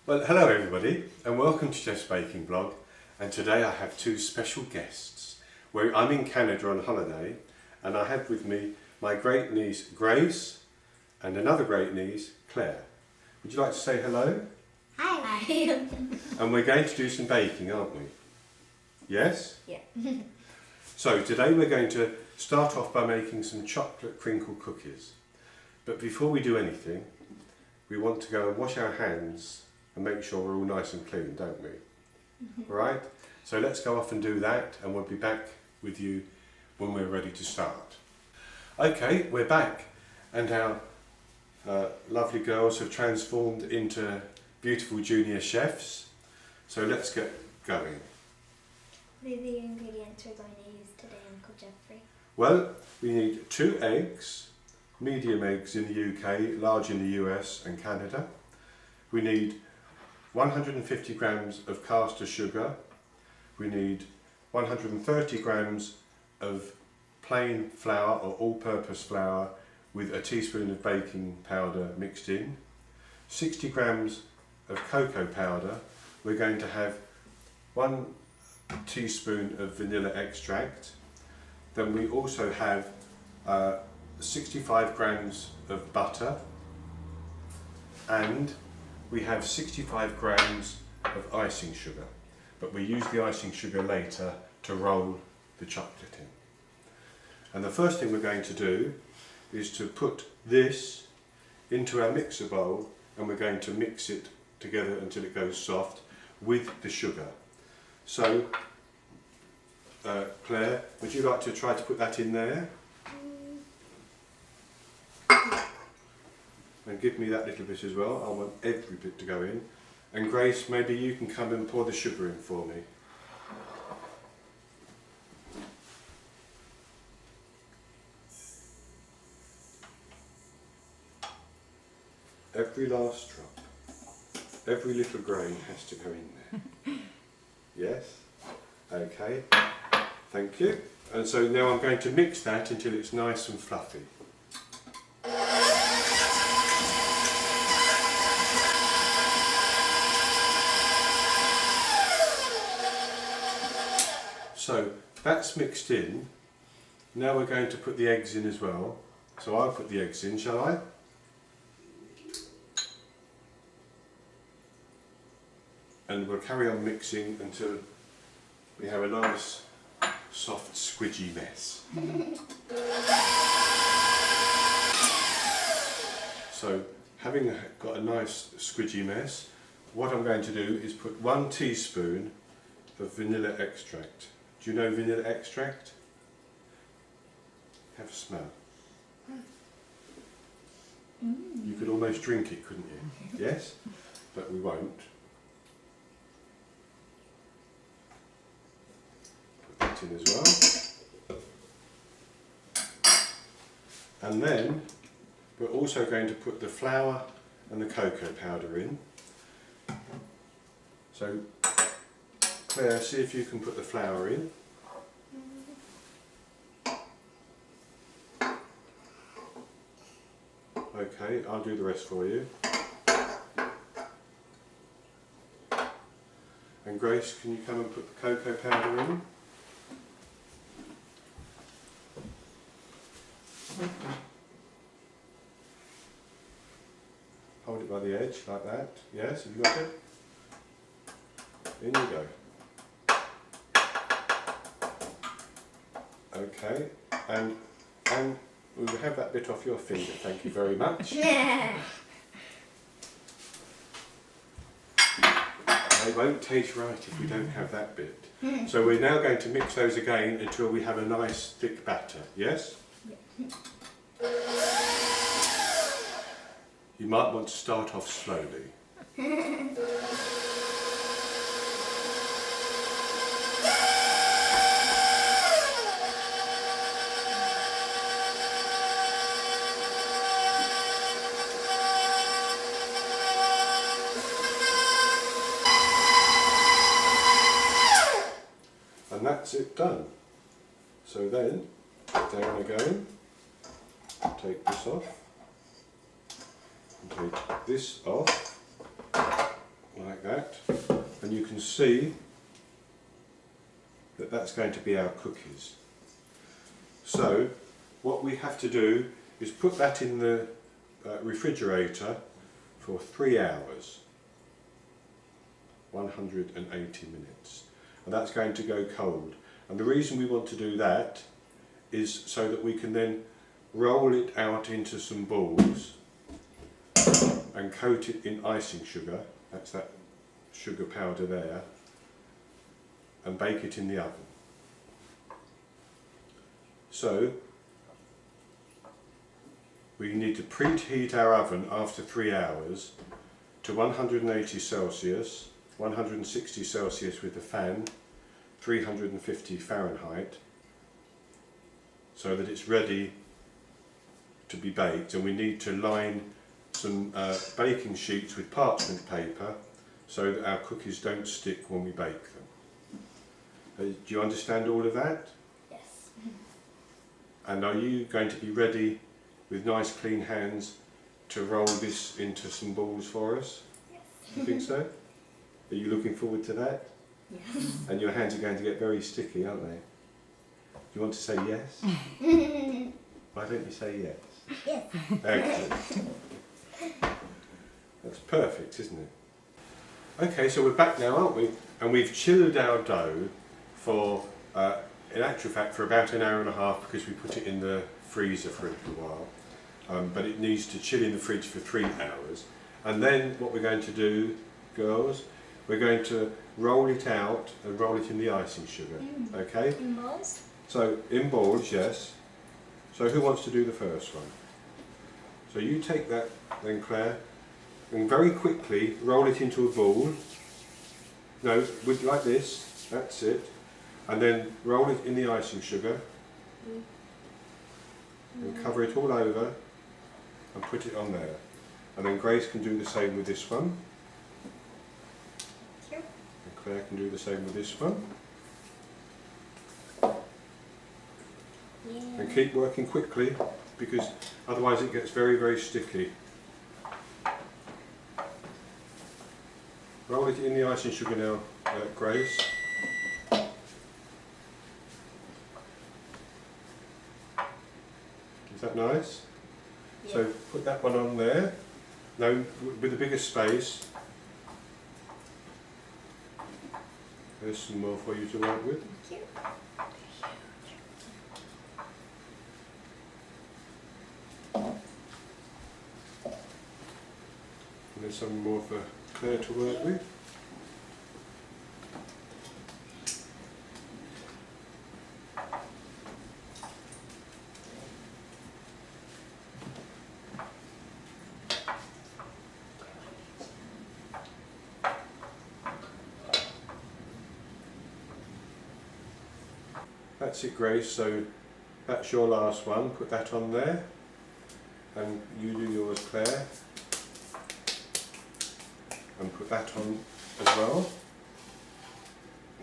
Well, hello everybody and welcome to Jeff's Baking Blog, and today I have two special guests. I'm in Canada on holiday and I have with me my great niece Grace and another great niece Claire. Would you like to say hello? Hi. And we're going to do some baking, aren't we? Yes? Yeah. So today we're going to start off by making some chocolate crinkle cookies. But before we do anything, we want to go and wash our hands and make sure we're all nice and clean, don't we? Right? So let's go off and do that, and we'll be back with you when we're ready to start. Okay, we're back, and our lovely girls have transformed into beautiful junior chefs. So let's get going. What are the ingredients we're going to use today, Uncle Jeffrey? Well, we need 2 eggs, medium eggs in the UK, large in the US and Canada. We need 150 grams of caster sugar. We need 130 grams of plain flour or all-purpose flour with a teaspoon of baking powder mixed in. 60 grams of cocoa powder. We're going to have 1 teaspoon of vanilla extract. Then we also have 65 grams of butter, and we have 65 grams of icing sugar, but we use the icing sugar later to roll the chocolate in. And the first thing we're going to do is to put this into our mixer bowl, and we're going to mix it together until it goes soft with the sugar. So Claire, would you like to try to put that in there? And give me that little bit as well. I want every bit to go in. And Grace, maybe you can come and pour the sugar in for me. Every last drop, every little grain has to go in there. Yes? Okay, thank you. And so now I'm going to mix that until it's nice and fluffy. So that's mixed in. Now we're going to put the eggs in as well. So I'll put the eggs in, shall I? And we'll carry on mixing until we have a nice, soft, squidgy mess. So having got a nice, squidgy mess, what I'm going to do is put 1 teaspoon of vanilla extract. Do you know vanilla extract? Have a smell. You could almost drink it, couldn't you? Yes? But we won't. Put that in as well. And then we're also going to put the flour and the cocoa powder in. So Claire, see if you can put the flour in. Okay, I'll do the rest for you. And Grace, can you come and put the cocoa powder in? Hold it by the edge like that. Yes, have you got it? In you go. Okay, and we will have that bit off your finger, thank you very much. They won't taste right if we don't have that bit. So we're now going to mix those again until we have a nice thick batter, yes? Yeah. You might want to start off slowly. And that's it done. So then, down again, take this off, and take this off, like like that, and you can see that that's going to be our cookies. So what we have to do is put that in the refrigerator for 3 hours, 180 minutes, and that's going to go cold. And the reason we want to do that is so that we can then roll it out into some balls and coat it in icing sugar, that's that sugar powder there, and bake it in the oven. So we need to preheat our oven after 3 hours to 180 Celsius, 160 Celsius with the fan, 350 Fahrenheit, so that it's ready to be baked. And we need to line some baking sheets with parchment paper so that our cookies don't stick when we bake them. Do you understand all of that? Yes. And are you going to be ready with nice clean hands to roll this into some balls for us? Yes. You think so? Are you looking forward to that? Yes. And your hands are going to get very sticky, aren't they? Do you want to say yes? Why don't you say yes? Yes. Excellent. That's perfect, isn't it? Okay, so we're back now, aren't we? And we've chilled our dough for, in actual fact, for about an hour and a half, because we put it in the freezer for a little while. But it needs to chill in the fridge for 3 hours. And then what we're going to do, girls, we're going to roll it out and roll it in the icing sugar. Okay? In balls? So, in balls, yes. So who wants to do the first one? So you take that then, Claire, and very quickly roll it into a ball. No, with like this, that's it. And then roll it in the icing sugar. And cover it all over and put it on there. And then Grace can do the same with this one. Here. And Claire can do the same with this one. Yeah. And keep working quickly, because otherwise it gets very, very sticky. Roll it in the icing sugar now, Grace. Is that nice? Yeah. So put that one on there. No, with the bigger space. There's some more for you to work with. Thank you. And there's some more for Claire to work with. That's it, Grace, so that's your last one. Put that on there. And you do yours, Claire. And put that on as well.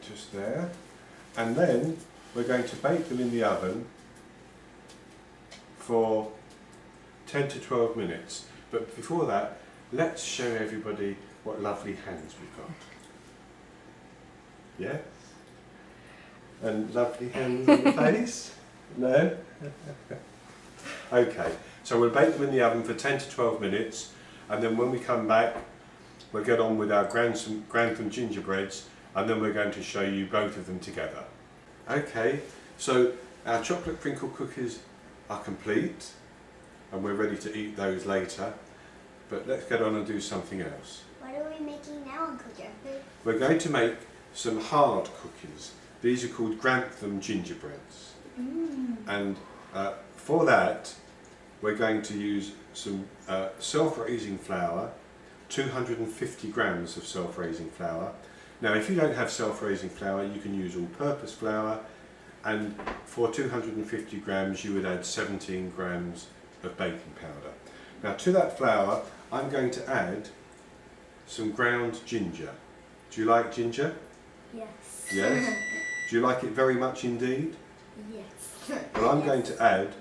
Just there. And then we're going to bake them in the oven for 10 to 12 minutes. But before that, let's show everybody what lovely hands we've got. Yeah? And lovely hands on the face? No? Okay, so we'll bake them in the oven for 10 to 12 minutes, and then when we come back, we'll get on with our Grantham Gingerbreads, and then we're going to show you both of them together. Okay, so our chocolate crinkle cookies are complete, and we're ready to eat those later, but let's get on and do something else. What are we making now, Uncle Jeffrey? We're going to make some hard cookies. These are called Grantham Gingerbreads. And for that, we're going to use some self-raising flour, 250 grams of self-raising flour. Now, if you don't have self-raising flour, you can use all-purpose flour, and for 250 grams, you would add 17 grams of baking powder. Now, to that flour, I'm going to add some ground ginger. Do you like ginger? Yes. Yes? Do you like it very much indeed? Yes. Well, I'm going to add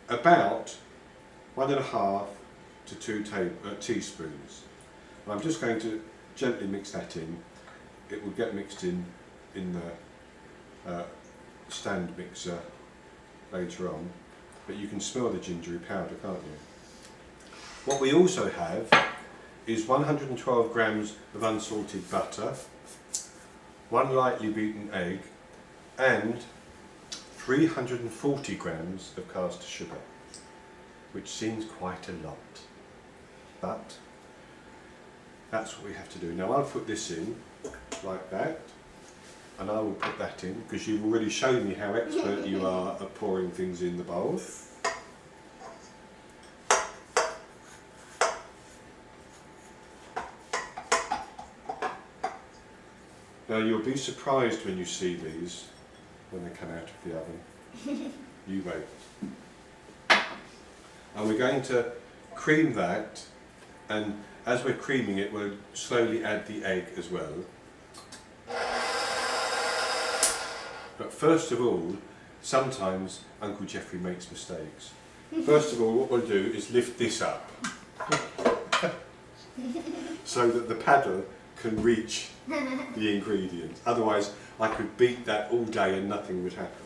about 1.5 to 2 teaspoons. I'm just going to gently mix that in. It will get mixed in the stand mixer later on, but you can smell the gingery powder, can't you? What we also have is 112 grams of unsalted butter, 1 lightly beaten egg, and 340 grams of caster sugar, which seems quite a lot, but that's what we have to do. Now I'll put this in like that, and I will put that in because you've already shown me how expert you are at pouring things in the bowl. Now you'll be surprised when you see these when they come out of the oven. You wait. And we're going to cream that, and as we're creaming it, we'll slowly add the egg as well. But first of all, sometimes Uncle Geoffrey makes mistakes. First of all, what we'll do is lift this up so that the paddle can reach the ingredients. Otherwise, I could beat that all day and nothing would happen.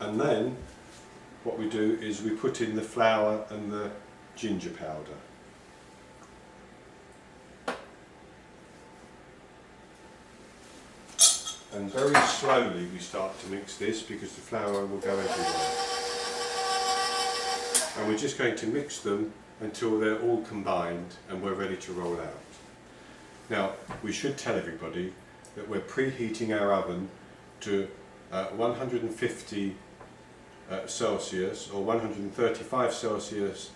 And then what we do is we put in the flour and the ginger powder. And very slowly we start to mix this because the flour will go everywhere. And we're just going to mix them until they're all combined and we're ready to roll out. Now, we should tell everybody that we're preheating our oven to 150 Celsius or 135 Celsius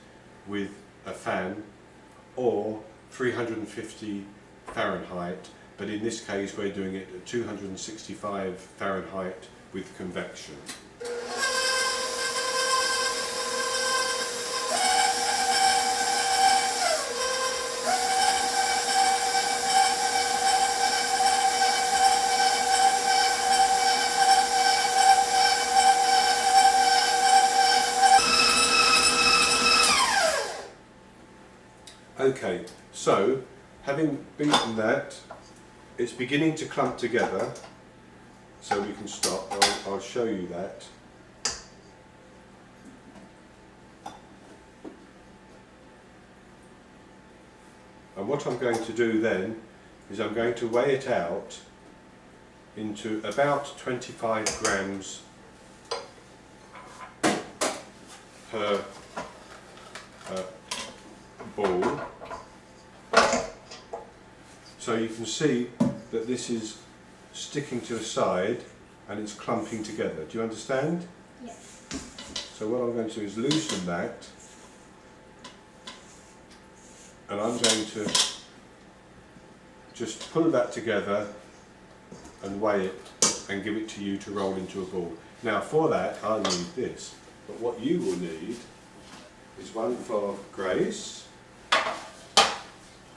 with a fan, or 350 Fahrenheit, but in this case we're doing it at 265 Fahrenheit with convection. Okay, so having beaten that, it's beginning to clump together, so we can stop. I'll show you that. And what I'm going to do then is I'm going to weigh it out into about 25 grams per ball. So you can see that this is sticking to the side and it's clumping together. Do you understand? Yes. So what I'm going to do is loosen that, and I'm going to just pull that together and weigh it and give it to you to roll into a ball. Now for that I'll need this, but what you will need is one for Grace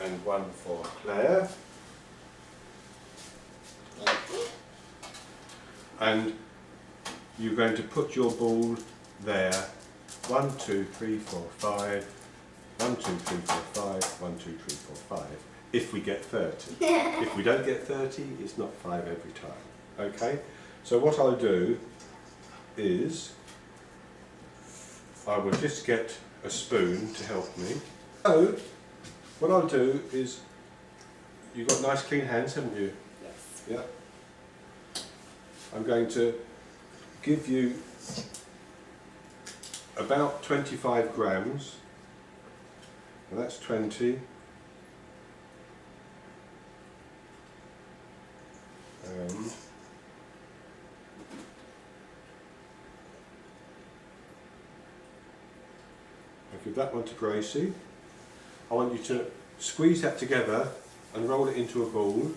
and one for Claire. And you're going to put your ball there. 1, 2, 3, 4, 5. 1, 2, 3, 4, 5. 1, 2, 3, 4, 5. If we get 30. If we don't get 30, it's not 5 every time. Okay? So what I'll do is I will just get a spoon to help me. So what I'll do is, you've got nice clean hands, haven't you? Yes. Yeah. I'm going to give you about 25 grams, and that's 20, and Give that one to Gracie. I want you to squeeze that together and roll it into a ball.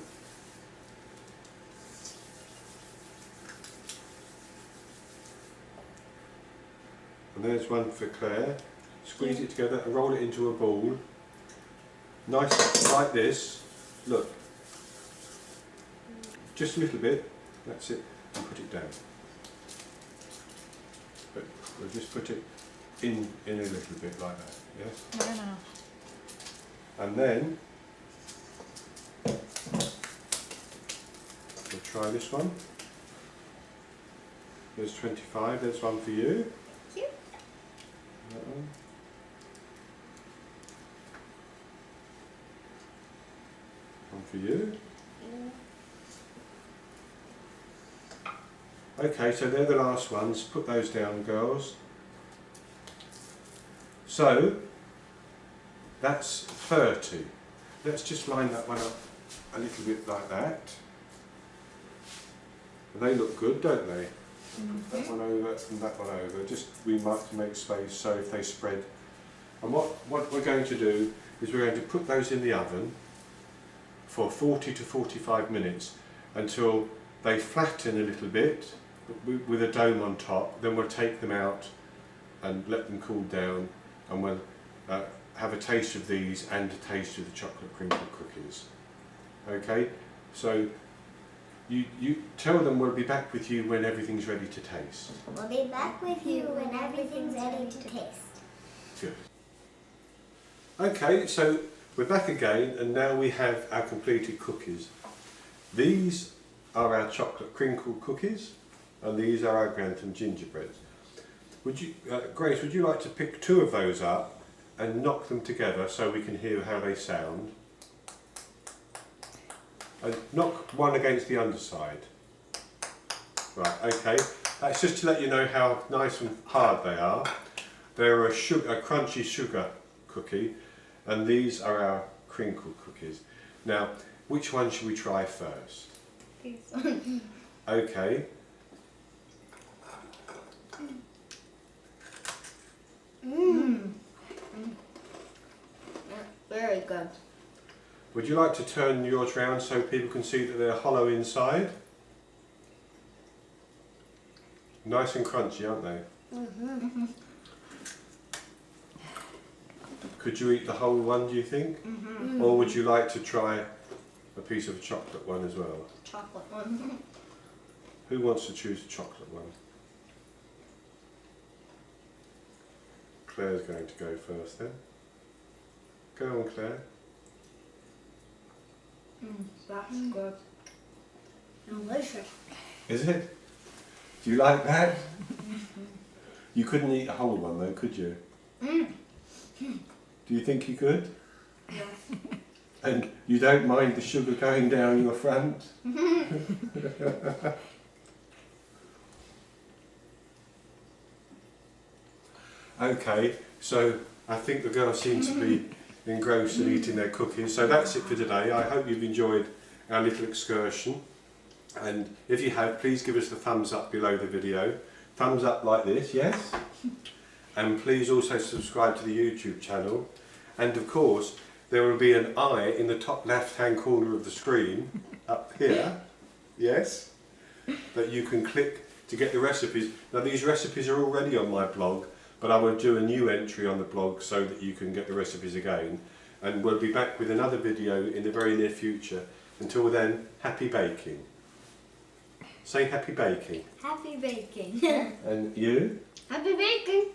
And there's one for Claire. Squeeze it together and roll it into a ball. Nice, like this. Look. Just a little bit. That's it. And put it down. But we'll just put it in a little bit like that. Yes? No. And then we'll try this one. There's 25. There's one for you. Thank you. That one. One for you. Okay, so they're the last ones. Put those down, girls. So that's 30. Let's just line that one up a little bit like that. And they look good, don't they? That one over and that one over. Just we might make space so if they spread. And what we're going to do is we're going to put those in the oven for 40 to 45 minutes until they flatten a little bit with a dome on top. Then we'll take them out and let them cool down, and we'll have a taste of these and a taste of the chocolate crinkle cookies. Okay, so you tell them we'll be back with you when everything's ready to taste. We'll be back with you when everything's ready to taste. Good. Okay, so we're back again, and now we have our completed cookies. These are our chocolate crinkle cookies, and these are our Grantham Gingerbreads. Would you, Grace, would you like to pick two of those up and knock them together so we can hear how they sound? And knock one against the underside. Right, okay. That's just to let you know how nice and hard they are. They're a crunchy sugar cookie, and these are our crinkle cookies. Now, which one should we try first? These. Okay. Very good. Would you like to turn yours round so people can see that they're hollow inside? Nice and crunchy, aren't they? Could you eat the whole one, do you think? Or would you like to try a piece of a chocolate one as well? Chocolate one. Who wants to choose the chocolate one? Claire's going to go first then. Go on, Claire. That's good. Delicious. Is it? Do you like that? You couldn't eat a whole one though, could you? Do you think you could? Yes. And you don't mind the sugar going down your front? Okay, so I think the girls seem to be engrossed in eating their cookies. So that's it for today. I hope you've enjoyed our little excursion. And if you have, please give us the thumbs up below the video. Thumbs up like this, yes? And please also subscribe to the YouTube channel. And of course, there will be an eye in the top left-hand corner of the screen, up here, yes? That you can click to get the recipes. Now these recipes are already on my blog, but I will do a new entry on the blog so that you can get the recipes again. And we'll be back with another video in the very near future. Until then, happy baking. Say happy baking. Happy baking. And you? Happy baking.